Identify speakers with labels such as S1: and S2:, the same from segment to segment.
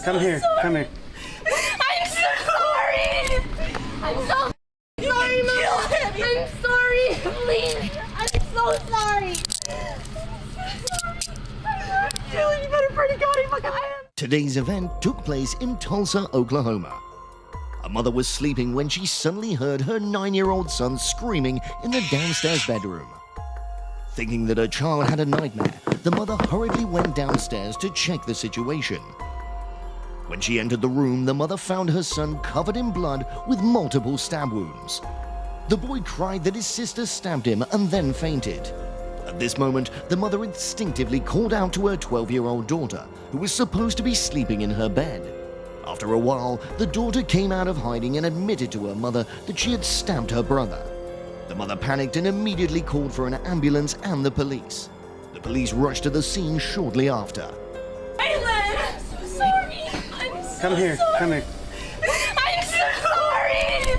S1: Come here. Come here.
S2: I'm so sorry. I'm so sorry, Mom. I'm sorry. Please. I'm so sorry. You better pray to God he fucking I am.
S3: Today's event took place in Tulsa, Oklahoma. A mother was sleeping when she suddenly heard her 9-year-old son screaming in the downstairs bedroom. Thinking that her child had a nightmare, the mother hurriedly went downstairs to check the situation. When she entered the room, the mother found her son covered in blood with multiple stab wounds. The boy cried that his sister stabbed him and then fainted. At this moment, the mother instinctively called out to her 12-year-old daughter, who was supposed to be sleeping in her bed. After a while, the daughter came out of hiding and admitted to her mother that she had stabbed her brother. The mother panicked and immediately called for an ambulance and the police. The police rushed to the scene shortly after.
S2: I'm so sorry. I'm so
S1: Come here.
S2: sorry.
S1: Come here.
S2: I'm so sorry.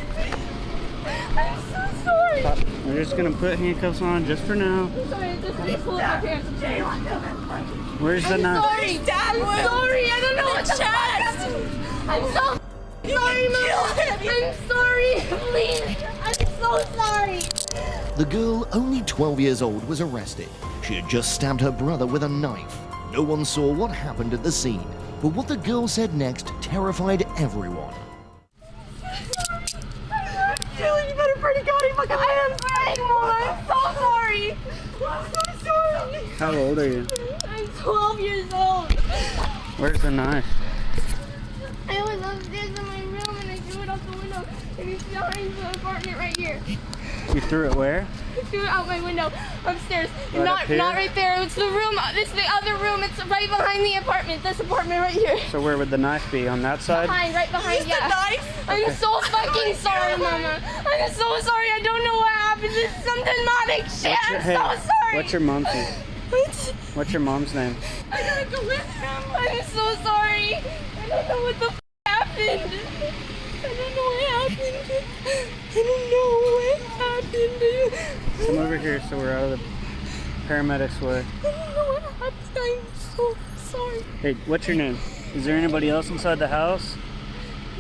S2: I'm so sorry.
S1: We're just gonna put handcuffs on just for now.
S2: I'm sorry. This is full of my parents. I'm sorry.
S1: Where's the
S2: I'm
S1: knife?
S2: sorry, Dad. I'm sorry. I don't know what the chest. I'm so sorry, Mom. I'm sorry. Please. I'm so sorry.
S3: The girl, only 12 years old, was arrested. She had just stabbed her brother with a knife. No one saw what happened at the scene, but what the girl said next terrified everyone.
S2: You better pray to God he fucking I am sorry, Mom. I'm so sorry. I'm so sorry.
S1: How old are you?
S2: I'm 12 years old.
S1: Where's the knife?
S2: I was upstairs in my room and I threw it out the window and it's behind the apartment right here.
S1: You threw it where?
S2: I threw it out my window upstairs.
S1: Right up here?
S2: Not right there. It's the room. It's the other room. It's right behind the apartment. This apartment right here.
S1: So where would the knife be? On that side?
S2: Right behind. Yeah.
S4: The knife?
S2: I'm so fucking sorry, Mama. I'm so sorry. I don't know what happened. This is some demonic shit. I'm so sorry.
S1: What's your mom's name?
S2: What?
S1: What's your mom's name?
S2: I gotta go with him. I'm so sorry. I don't know what the happened. I don't know what happened. I don't know what happened.
S1: Come over here so we're out of the paramedics' way.
S2: I don't know what happened. I'm so sorry.
S1: Hey, what's your name? Is there anybody else inside the house?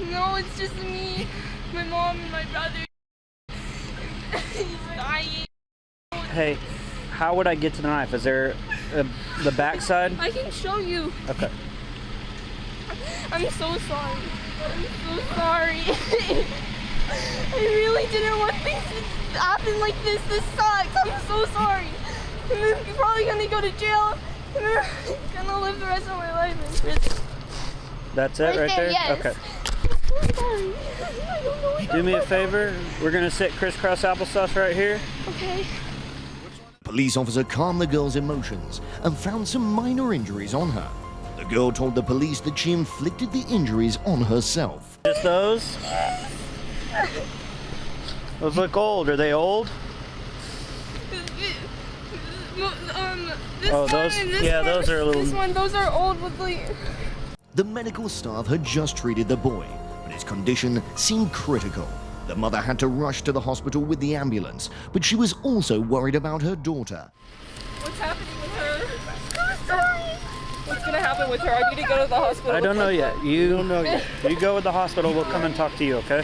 S2: No, it's just me, my mom, and my brother. He's dying.
S1: Hey, how would I get to the knife? Is there the back side?
S2: I can show you.
S1: Okay.
S2: I'm so sorry. I'm so sorry. I really didn't want things to happen like this. This sucks. I'm so sorry. I'm probably gonna go to jail. And then I'm gonna live the rest of my life in prison.
S1: That's it right there?
S2: Yes.
S1: Okay.
S2: I'm so sorry. I don't know what
S1: Do me a favor. We're going to sit crisscross applesauce right here.
S2: Okay.
S3: Police officer calmed the girl's emotions and found some minor injuries on her. The girl told the police that she inflicted the injuries on herself.
S1: Just those? Those look old. Are they old?
S2: This
S1: Oh,
S2: one
S1: those-
S2: and this
S1: yeah,
S2: one,
S1: those are a little-
S2: This one, those are old with like.
S3: The medical staff had just treated the boy, but his condition seemed critical. The mother had to rush to the hospital with the ambulance, but she was also worried about her daughter.
S4: What's happening with her? I'm sorry. What's gonna happen with her? I need to go to the hospital.
S1: I don't know yet. You don't know yet. You go with the hospital. We'll come and talk to you, okay?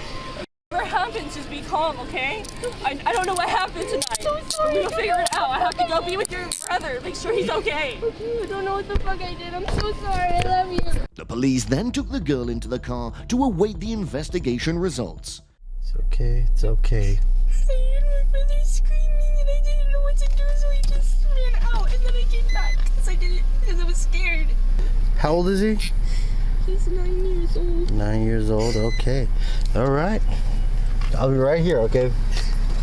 S4: Whatever happens, just be calm, okay? I don't know what happened tonight. But we'll figure it out. I have to go be with your brother. Make sure he's okay.
S2: I don't know what the fuck I did. I'm so sorry. I love you.
S3: The police then took the girl into the car to await the investigation results.
S5: It's okay, it's okay.
S2: I heard my brother screaming and I didn't know what to do, so I just ran out and then I came back because I was scared.
S5: How old is he?
S2: He's 9 years old.
S5: 9 years old, okay. All right. I'll be right here, okay?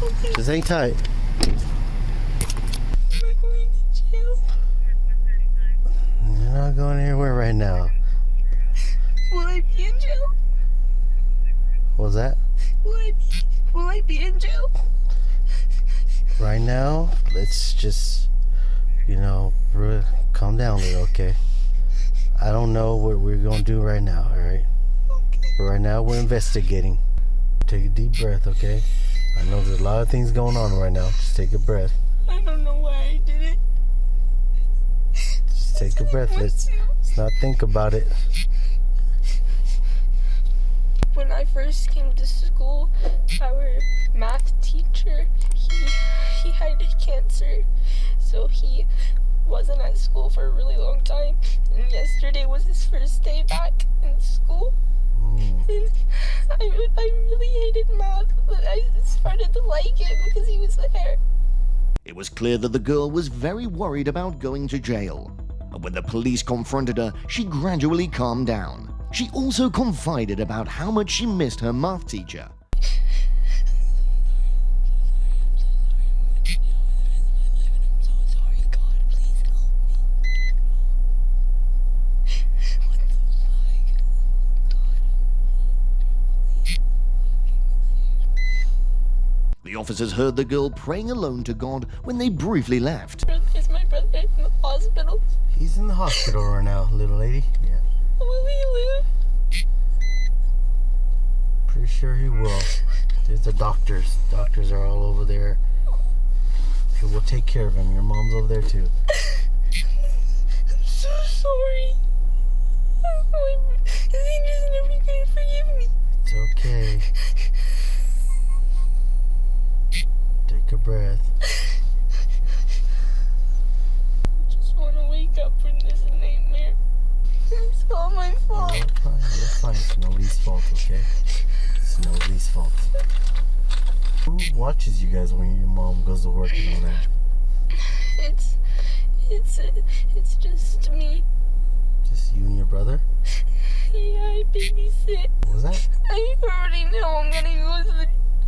S2: Okay.
S5: Just hang tight.
S2: Am I going to jail?
S5: You're not going anywhere right now.
S2: Will I be in jail?
S5: What was that?
S2: Will I be in jail?
S5: Right now, let's just, calm down a little, okay? I don't know what we're going to do right now, all right?
S2: Okay.
S5: But right now, we're investigating. Take a deep breath, okay? I know there's a lot of things going on right now. Just take a breath.
S2: I don't know why I did it.
S5: Just take a breath. Let's not think about it.
S2: when I first came to school, our math teacher, he had cancer, so he wasn't at school for a really long time, and yesterday was his first day back in school. And I really hated math, but I started to like it because he was there.
S3: It was clear that the girl was very worried about going to jail. And when the police confronted her, she gradually calmed down. She also confided about how much she missed her math teacher. The officers heard the girl praying alone to God when they briefly left.
S2: Is my brother in the hospital?
S5: He's in the hospital right now, little lady. Yeah.
S2: Will he live?
S5: Pretty sure he will. There's the doctors. Doctors are all over there. Who will take care of him. Your mom's over there too.
S2: I'm so sorry. Is he just never gonna forgive me?
S5: It's okay. Take a breath.
S2: I just want to wake up from this nightmare. It's all my fault.
S5: You're fine. You're fine. It's nobody's fault, okay? It's nobody's fault. Who watches you guys when your mom goes to work and all that?
S2: It's just me.
S5: Just you and your brother?
S2: Yeah, I babysit.
S5: What was that?
S2: I already know I'm gonna go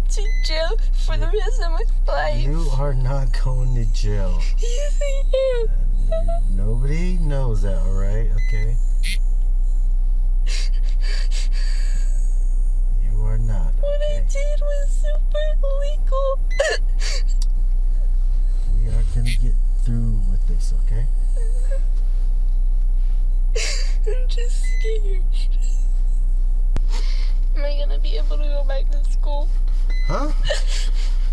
S2: to jail for the rest of my life.
S5: You are not going to jail.
S2: Yes, I am.
S5: Nobody knows that, alright? Okay? You are not.
S2: What I
S5: Okay?
S2: did was super illegal.
S5: We are gonna get through with this, okay?
S2: I'm just scared. Am I gonna be able to go back to school?
S5: Huh?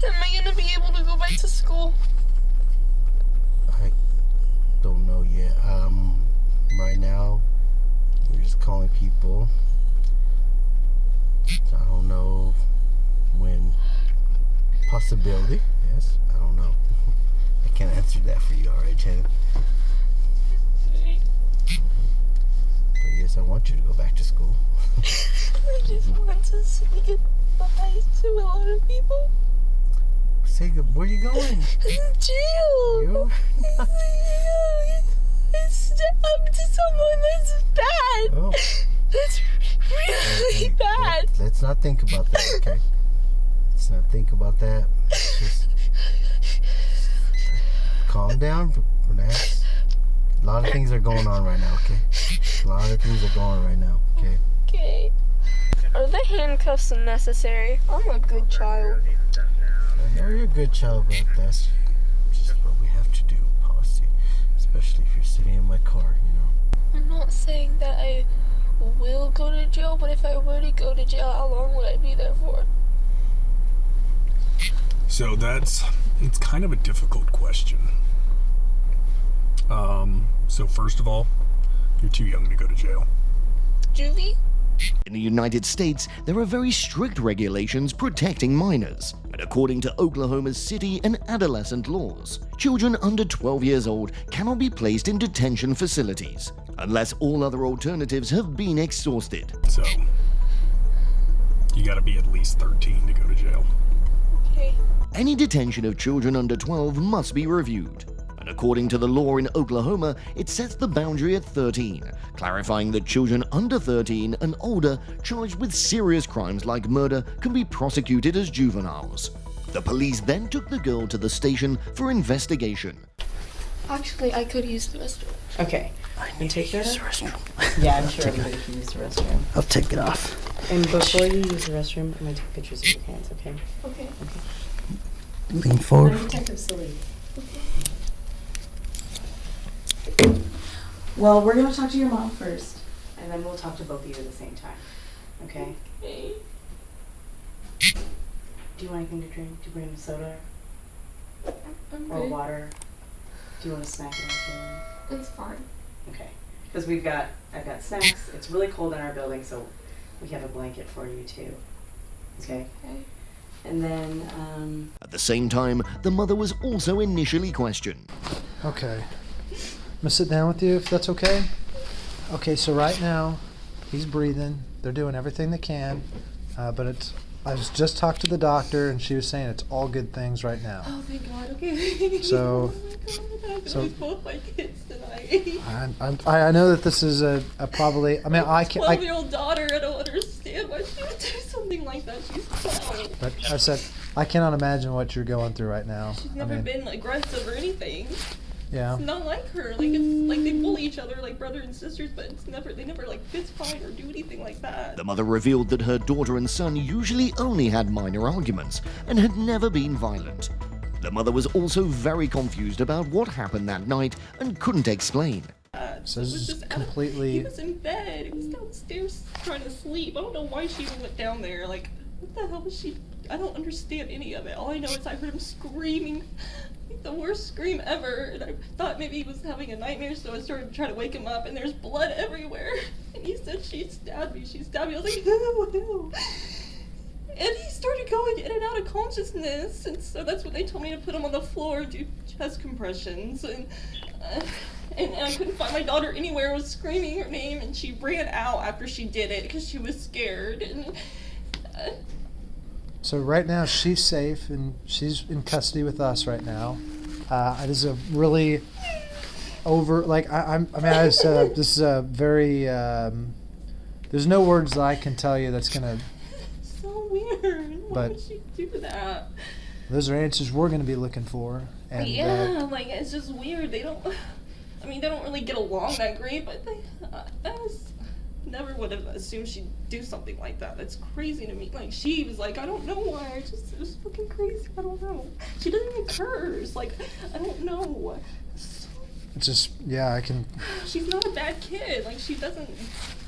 S2: Am I gonna be able to go back to school?
S5: I don't know yet. Right now, we're just calling people. I don't know when. Possibility, yes. I don't know. I can't answer that for you, alright, Shannon? But yes, I want you to go back to school.
S2: I just want to say goodbye to a lot of people.
S5: Say good. Where are you going?
S2: Jail.
S5: You?
S2: It's up to someone that's bad.
S5: Oh.
S2: That's really bad.
S5: Let's not think about that, okay? Let's not think about that. Just calm down, relax. A lot of things are going on right now, okay? A lot of things are going on right now, okay?
S2: Okay. Are the handcuffs necessary? I'm a good child.
S5: You're a good child, but that's just what we have to do, policy. Especially if you're sitting in my car, you know?
S2: I'm not saying that I will go to jail, but if I were to go to jail, how long would I be there for?
S6: So it's kind of a difficult question. So first of all, you're too young to go to jail.
S2: Juvie?
S3: In the United States, there are very strict regulations protecting minors. And according to Oklahoma's city and adolescent laws, children under 12 years old cannot be placed in detention facilities unless all other alternatives have been exhausted.
S6: So you gotta be at least 13 to go to jail.
S2: Okay.
S3: Any detention of children under 12 must be reviewed. And according to the law in Oklahoma, it sets the boundary at 13, clarifying that children under 13 and older charged with serious crimes like murder can be prosecuted as juveniles. The police then took the girl to the station for investigation.
S2: Actually, I could use the restroom.
S7: Okay.
S5: You
S7: take that
S5: use
S7: up?
S5: the restroom.
S7: Yeah, I'm sure everybody can use the restroom.
S5: I'll take it off.
S7: And before you use the restroom, I'm gonna take pictures of your hands, okay?
S2: Okay.
S5: Lean forward.
S7: I'm Detective Celine. Well, we're gonna talk to your mom first, and then we'll talk to both of you at the same time. Okay?
S2: Okay.
S7: Do you want anything to drink? Do you bring soda
S2: I'm
S7: or
S2: good.
S7: water? Do you want a snack or anything?
S2: It's fine.
S7: Okay. Because I've got snacks. It's really cold in our building, so We have a blanket for you too. Okay?
S2: Okay.
S7: And then,
S3: At the same time, the mother was also initially questioned.
S8: Okay. I'm gonna sit down with you if that's okay. Okay, so right now, he's breathing. They're doing everything they can, but I just talked to the doctor and she was saying it's all good things right now.
S4: Oh, thank God. Okay.
S8: So,
S4: Oh my God. I lose both my kids tonight.
S8: I know that this is a probably. I mean, I can't.
S4: 12-year-old daughter. I don't understand why she would do something like that. She's 12.
S8: But I said I cannot imagine what you're going through right now.
S4: She's never been aggressive or anything.
S8: Yeah.
S4: It's not like her. Like it's like they bully each other like brother and sisters, but they never like fist fight or do anything like that.
S3: The mother revealed that her daughter and son usually only had minor arguments and had never been violent. The mother was also very confused about what happened that night and couldn't explain.
S8: So this is completely.
S4: He was in bed. He was downstairs trying to sleep. I don't know why she even went down there. Like, what the hell was she? I don't understand any of it. All I know is I heard him screaming. The worst scream ever, and I thought maybe he was having a nightmare, so I started to try to wake him up, and there's blood everywhere. And he said, she stabbed me. I was like, ew. And he started going in and out of consciousness, and so that's when they told me to put him on the floor, do chest compressions, and I couldn't find my daughter anywhere. I was screaming her name, and she ran out after she did it because she was scared. And
S8: So right now she's safe and she's in custody with us right now. It is a really this is a very. There's no words that I can tell you that's gonna.
S4: So weird. Why would she do that?
S8: Those are answers we're gonna be looking for. And
S4: like it's just weird. They don't really get along that great, but never would have assumed she'd do something like that. That's crazy to me. Like, she was like, I don't know why. It was fucking crazy. I don't know. She doesn't even curse. Like, I don't know.
S8: It's just, I can.
S4: She's not a bad kid. Like, she doesn't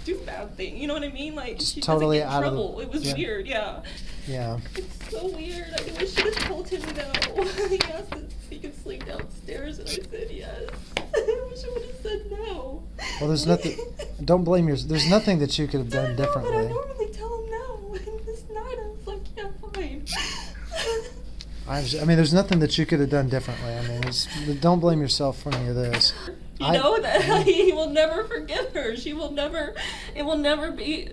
S4: do bad things. You know what I mean? Like, she
S8: totally
S4: doesn't get in trouble. It was weird,
S8: Yeah.
S4: It's so weird. I wish I told him no. He asked if he could sleep downstairs, and I said yes. I wish I would have said no.
S8: Well, there's nothing. Don't blame yourself. There's nothing that you could have done differently.
S4: But I normally tell him no. And this night I was like, yeah, fine.
S8: I mean, there's nothing that you could have done differently. I mean, don't blame yourself for any of this.
S4: You know that he will never forgive her. She will never. It will never be.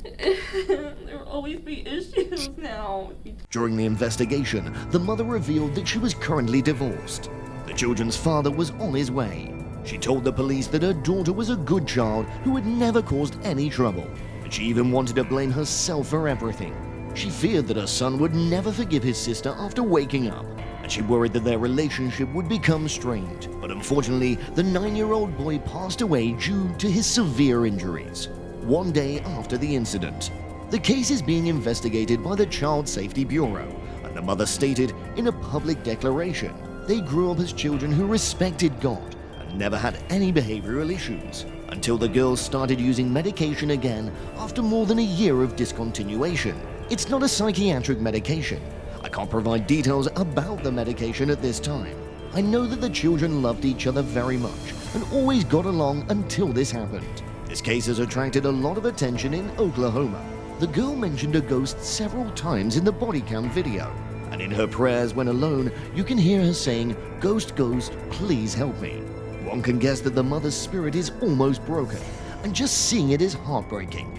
S4: There will always be issues now.
S3: During the investigation, the mother revealed that she was currently divorced. The children's father was on his way. She told the police that her daughter was a good child who had never caused any trouble, and she even wanted to blame herself for everything. She feared that her son would never forgive his sister after waking up, and she worried that their relationship would become strained. But unfortunately, the 9-year-old boy passed away due to his severe injuries, one day after the incident. The case is being investigated by the Child Safety Bureau, and the mother stated in a public declaration they grew up as children who respected God and never had any behavioral issues until the girls started using medication again after more than a year of discontinuation. It's not a psychiatric medication. I can't provide details about the medication at this time. I know that the children loved each other very much and always got along until this happened. This case has attracted a lot of attention in Oklahoma. The girl mentioned a ghost several times in the body cam video, and in her prayers when alone, you can hear her saying, "Ghost, ghost, please help me." One can guess that the mother's spirit is almost broken, and just seeing it is heartbreaking.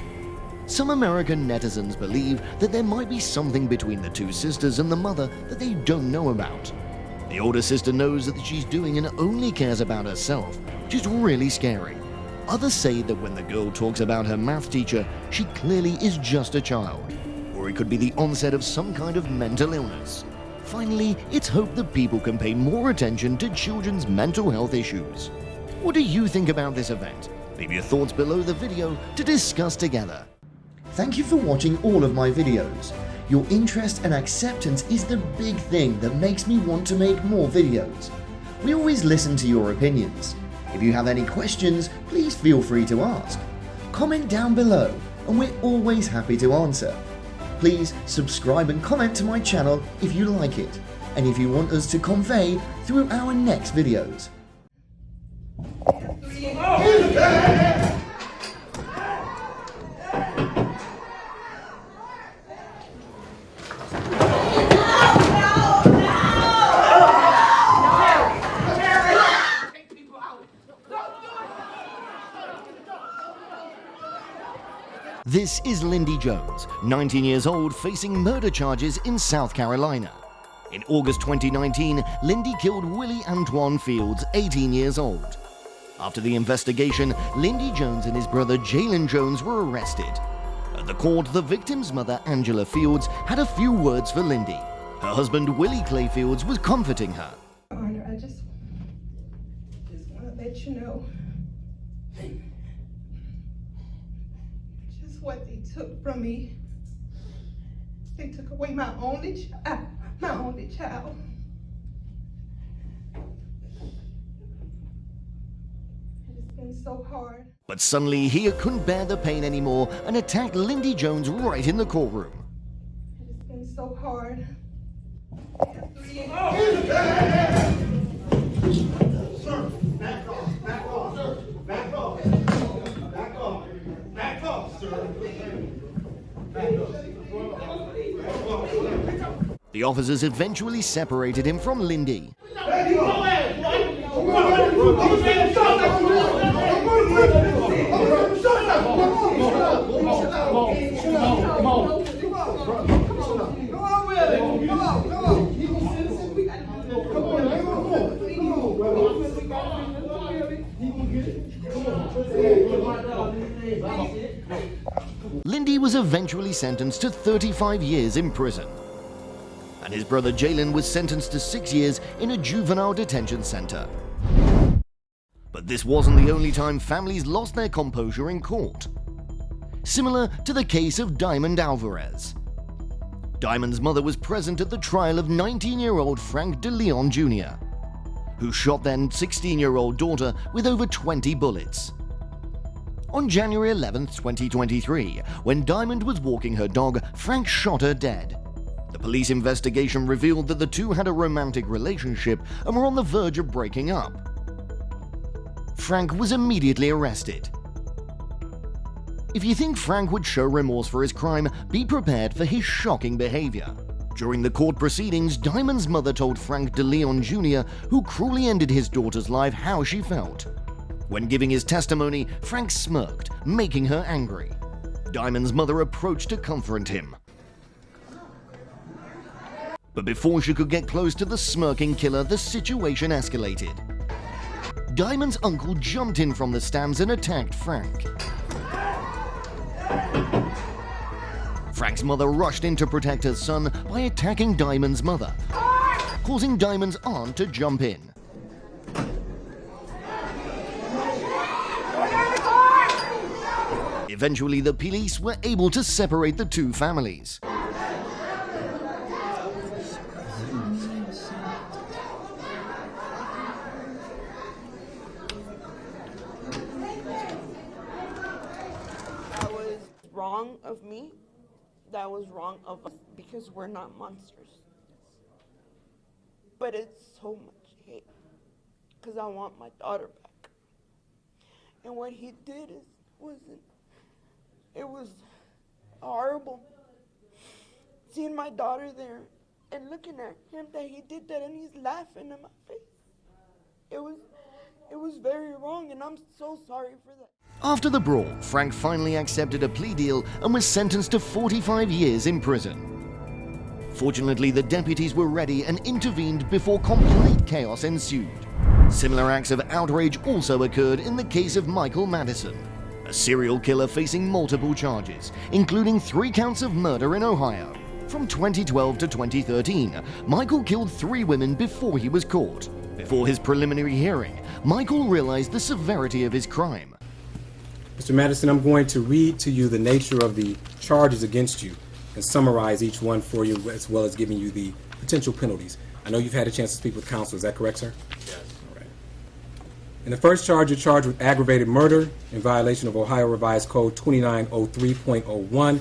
S3: Some American netizens believe that there might be something between the two sisters and the mother that they don't know about. The older sister knows that she's doing and only cares about herself, which is really scary. Others say that when the girl talks about her math teacher, she clearly is just a child, or it could be the onset of some kind of mental illness. Finally, it's hoped that people can pay more attention to children's mental health issues. What do you think about this event? Leave your thoughts below the video to discuss together. Thank you for watching all of my videos. Your interest and acceptance is the big thing that makes me want to make more videos. We always listen to your opinions. If you have any questions, please feel free to ask. Comment down below and we're always happy to answer. Please subscribe and comment to my channel if you like it and if you want us to convey through our next videos. This is Lindy Jones, 19 years old, facing murder charges in South Carolina. In August 2019, Lindy killed Willie Antoine Fields, 18 years old. After the investigation, Lindy Jones and his brother Jalen Jones were arrested. At the court, the victim's mother, Angela Fields, had a few words for Lindy. Her husband, Willie Clay Fields, was comforting her.
S9: Honor, I just want to let you know just what they took from me. They took away my only child. It's been so hard.
S3: But suddenly, he couldn't bear the pain anymore and attacked Lindy Jones right in the courtroom.
S9: It's been so hard.
S10: Sir, back off, sir. Back off, sir.
S3: The officers eventually separated him from Lindy. Lindy was eventually sentenced to 35 years in prison. And his brother Jalen was sentenced to 6 years in a juvenile detention center. But this wasn't the only time families lost their composure in court. Similar to the case of Diamond Alvarez. Diamond's mother was present at the trial of 19-year-old Frank DeLeon Jr., who shot then 16-year-old daughter with over 20 bullets. On January 11, 2023, when Diamond was walking her dog, Frank shot her dead. The police investigation revealed that the two had a romantic relationship and were on the verge of breaking up. Frank was immediately arrested. If you think Frank would show remorse for his crime, be prepared for his shocking behavior. During the court proceedings, Diamond's mother told Frank DeLeon Jr., who cruelly ended his daughter's life, how she felt. When giving his testimony, Frank smirked, making her angry. Diamond's mother approached to comfort him. But before she could get close to the smirking killer, the situation escalated. Diamond's uncle jumped in from the stands and attacked Frank. Frank's mother rushed in to protect her son by attacking Diamond's mother, causing Diamond's aunt to jump in. Eventually, the police were able to separate the two families.
S11: That was wrong of me. That was wrong of us because we're not monsters. But it's so much hate because I want my daughter back. And what he did it was horrible. Seeing my daughter there and looking at him that he did that and he's laughing in my face. It was very wrong and I'm so sorry for that.
S3: After the brawl, Frank finally accepted a plea deal and was sentenced to 45 years in prison. Fortunately, the deputies were ready and intervened before complete chaos ensued. Similar acts of outrage also occurred in the case of Michael Madison, a serial killer facing multiple charges, including 3 counts of murder in Ohio. From 2012 to 2013, Michael killed 3 women before he was caught. Before his preliminary hearing, Michael realized the severity of his crime.
S12: Mr. Madison, I'm going to read to you the nature of the charges against you and summarize each one for you, as well as giving you the potential penalties. I know you've had a chance to speak with counsel. Is that correct, sir?
S6: Yes.
S12: All right. In the first charge, you're charged with aggravated murder in violation of Ohio Revised Code 2903.01.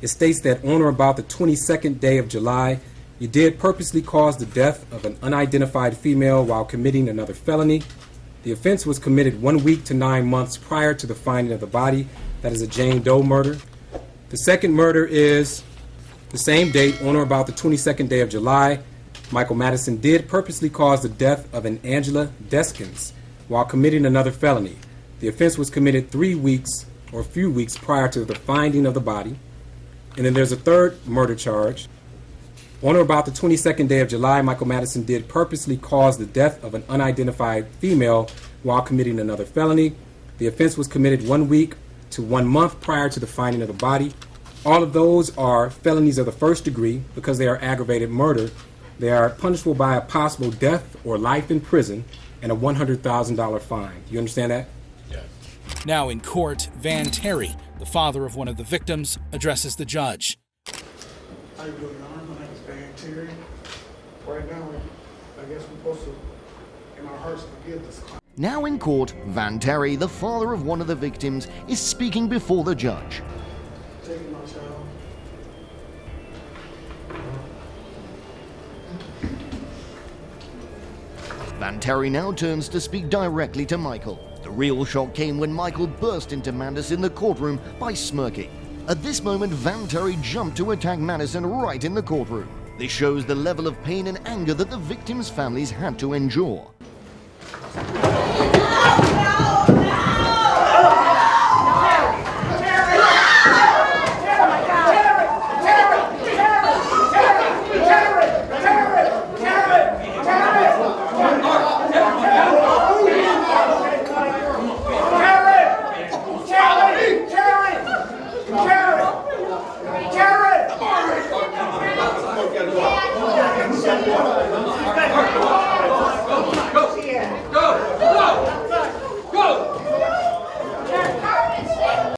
S12: It states that on or about the 22nd day of July, you did purposely cause the death of an unidentified female while committing another felony. The offense was committed 1 week to 9 months prior to the finding of the body. That is a Jane Doe murder. The second murder is the same date, on or about the 22nd day of July. Michael Madison did purposely cause the death of an Angela Deskins while committing another felony. The offense was committed 3 weeks or a few weeks prior to the finding of the body. And then there's a third murder charge. On or about the 22nd day of July, Michael Madison did purposely cause the death of an unidentified female while committing another felony. The offense was committed 1 week to 1 month prior to the finding of the body. All of those are felonies of the first degree because they are aggravated murder. They are punishable by a possible death or life in prison and a $100,000 fine. You understand that?
S13: Yes. Now in court, Van Terry, the father of one of the victims, addresses the judge.
S14: How you doing, Your Honor? My name is Van Terry. Right now, I guess we're supposed to, in our hearts, forgive this crime.
S3: Now in court, Van Terry, the father of one of the victims, is speaking before the judge.
S14: Take my child.
S3: Van Terry now turns to speak directly to Michael. The real shock came when Michael burst into Madison in the courtroom by smirking. At this moment, Van Terry jumped to attack Madison right in the courtroom. This shows the level of pain and anger that the victims' families had to endure.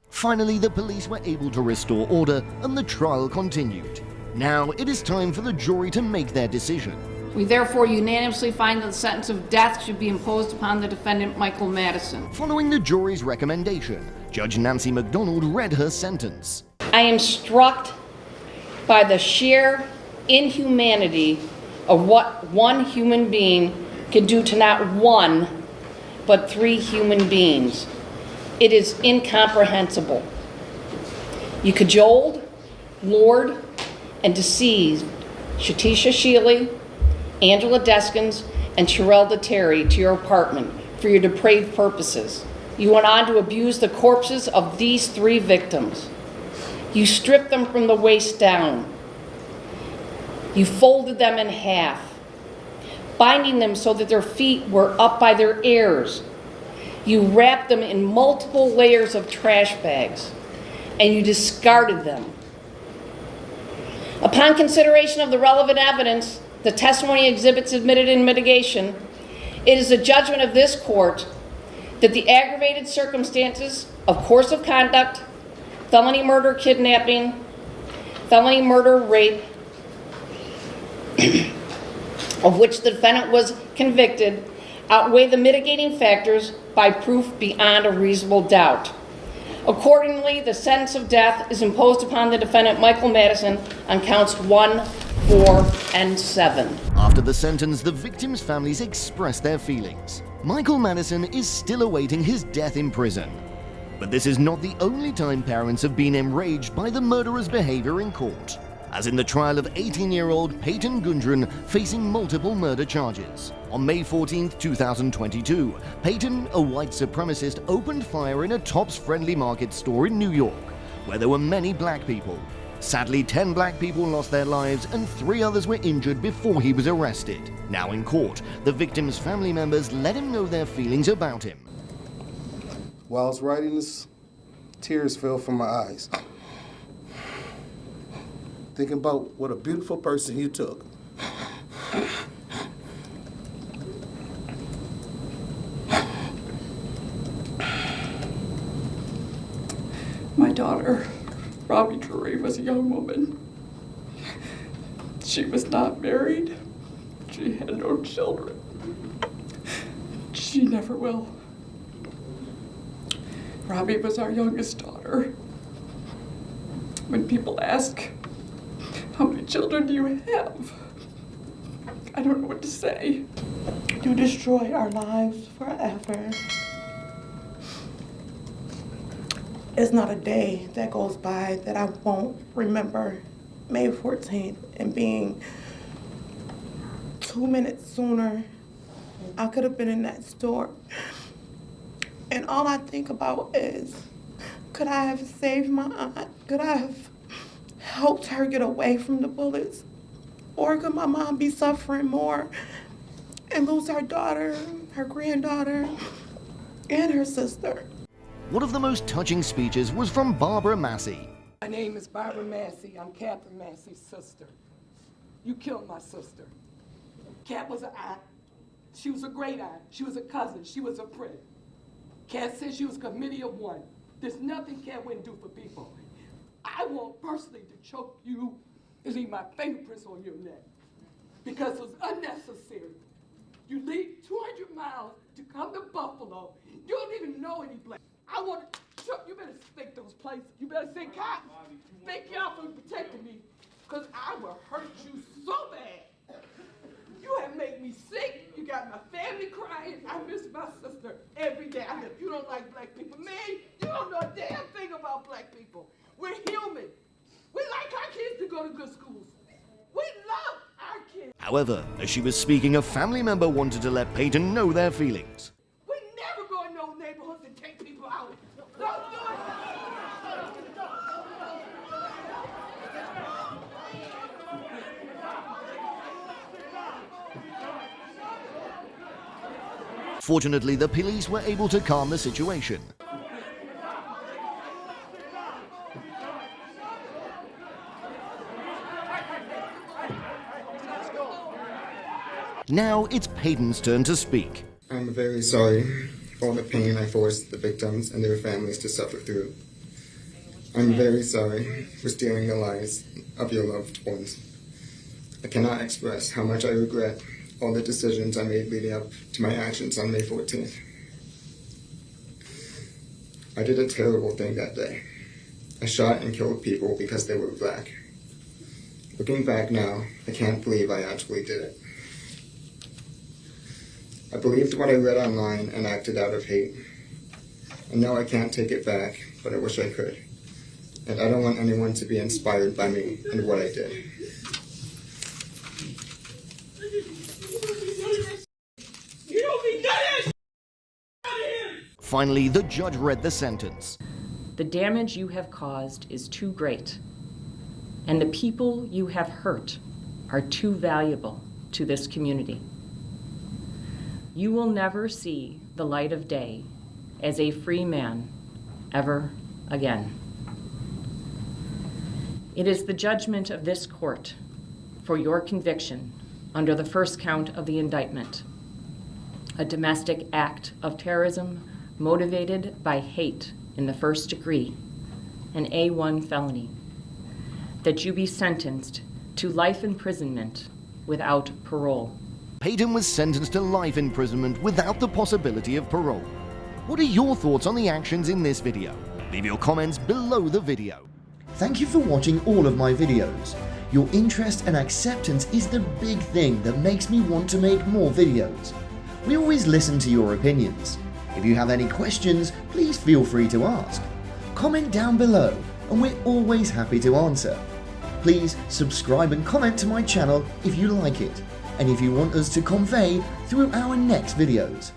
S3: Finally, the police were able to restore order and the trial continued. Now it is time for the jury to make their decision.
S15: We therefore unanimously find that the sentence of death should be imposed upon the defendant, Michael Madison.
S3: Following the jury's recommendation, Judge Nancy McDonald read her sentence.
S15: I am struck by the sheer inhumanity of what one human being can do to not one, but 3 human beings. It is incomprehensible. You cajoled, lured, and deceived Shatisha Shealy, Angela Deskins, and Sherelda Terry to your apartment for your depraved purposes. You went on to abuse the corpses of these 3 victims. You stripped them from the waist down. You folded them in half, binding them so that their feet were up by their ears. You wrapped them in multiple layers of trash bags, and you discarded them. Upon consideration of the relevant evidence, the testimony exhibits admitted in mitigation, it is a judgment of this court that the aggravated circumstances of course of conduct, felony murder, kidnapping, felony murder, rape, of which the defendant was convicted, outweigh the mitigating factors by proof beyond a reasonable doubt. Accordingly, the sentence of death is imposed upon the defendant, Michael Madison, on counts 1, 4, and 7.
S3: After the sentence, the victims' families expressed their feelings. Michael Madison is still awaiting his death in prison. But this is not the only time parents have been enraged by the murderer's behavior in court, as in the trial of 18-year-old Peyton Gundren facing multiple murder charges. On May 14, 2022, Peyton, a white supremacist, opened fire in a Tops Friendly Market store in New York, where there were many black people. Sadly, 10 black people lost their lives and 3 others were injured before he was arrested. Now in court, the victim's family members let him know their feelings about him.
S14: While I was writing this, tears fell from my eyes. Thinking about what a beautiful person you took.
S16: My daughter, Robbie Drury, was a young woman. She was not married. She had no children. She never will. Robbie was our youngest daughter. When people ask, how many children do you have? I don't know what to say.
S9: You destroyed our lives forever. It's not a day that goes by that I won't remember May 14th and being 2 minutes sooner. I could have been in that store. And all I think about is Could I have saved my aunt? Could I have helped her get away from the bullets? Or could my mom be suffering more and lose her daughter, her granddaughter, and her sister?
S3: One of the most touching speeches was from Barbara Massey.
S16: My name is Barbara Massey. I'm Catherine Massey's sister. You killed my sister. Cat was an aunt. She was a great aunt. She was a cousin. She was a friend. Cat said she was a committee of one. There's nothing Cat wouldn't do for people. I want personally to choke you and leave my fingerprints on your neck because it was unnecessary. You leave 200 miles to come to Buffalo. You don't even know any black. I want to choke. You better think those places. You better say, cops, thank y'all for protecting me because I will hurt you so bad. You have made me sick. You got my family crying. I miss my sister every day. I know you don't like black people. Man, you don't know a damn thing about black people. We're human. We like our kids to go to good schools. We love our kids.
S3: However, as she was speaking, a family member wanted to let Peyton know their feelings.
S16: We never go in no neighborhoods and take people out. Don't do it.
S3: Fortunately, the police were able to calm the situation. Now it's Peyton's turn to speak.
S17: I'm very sorry for all the pain I forced the victims and their families to suffer through. I'm very sorry for stealing the lives of your loved ones. I cannot express how much I regret all the decisions I made leading up to my actions on May 14th. I did a terrible thing that day. I shot and killed people because they were black. Looking back now, I can't believe I actually did it. I believed what I read online and acted out of hate. I know I can't take it back, but I wish I could. And I don't want anyone to be inspired by me and what I did.
S3: Finally, the judge read the sentence.
S18: The damage you have caused is too great, and the people you have hurt are too valuable to this community. You will never see the light of day as a free man ever again. It is the judgment of this court for your conviction under the first count of the indictment, a domestic act of terrorism motivated by hate in the first degree, an A1 felony, that you be sentenced to life imprisonment without parole.
S3: Peyton was sentenced to life imprisonment without the possibility of parole. What are your thoughts on the actions in this video? Leave your comments below the video.
S19: Thank you for watching all of my videos. Your interest and acceptance is the big thing that makes me want to make more videos. We always listen to your opinions. If you have any questions, please feel free to ask. Comment down below and we're always happy to answer. Please subscribe and comment to my channel if you like it and if you want us to convey through our next videos.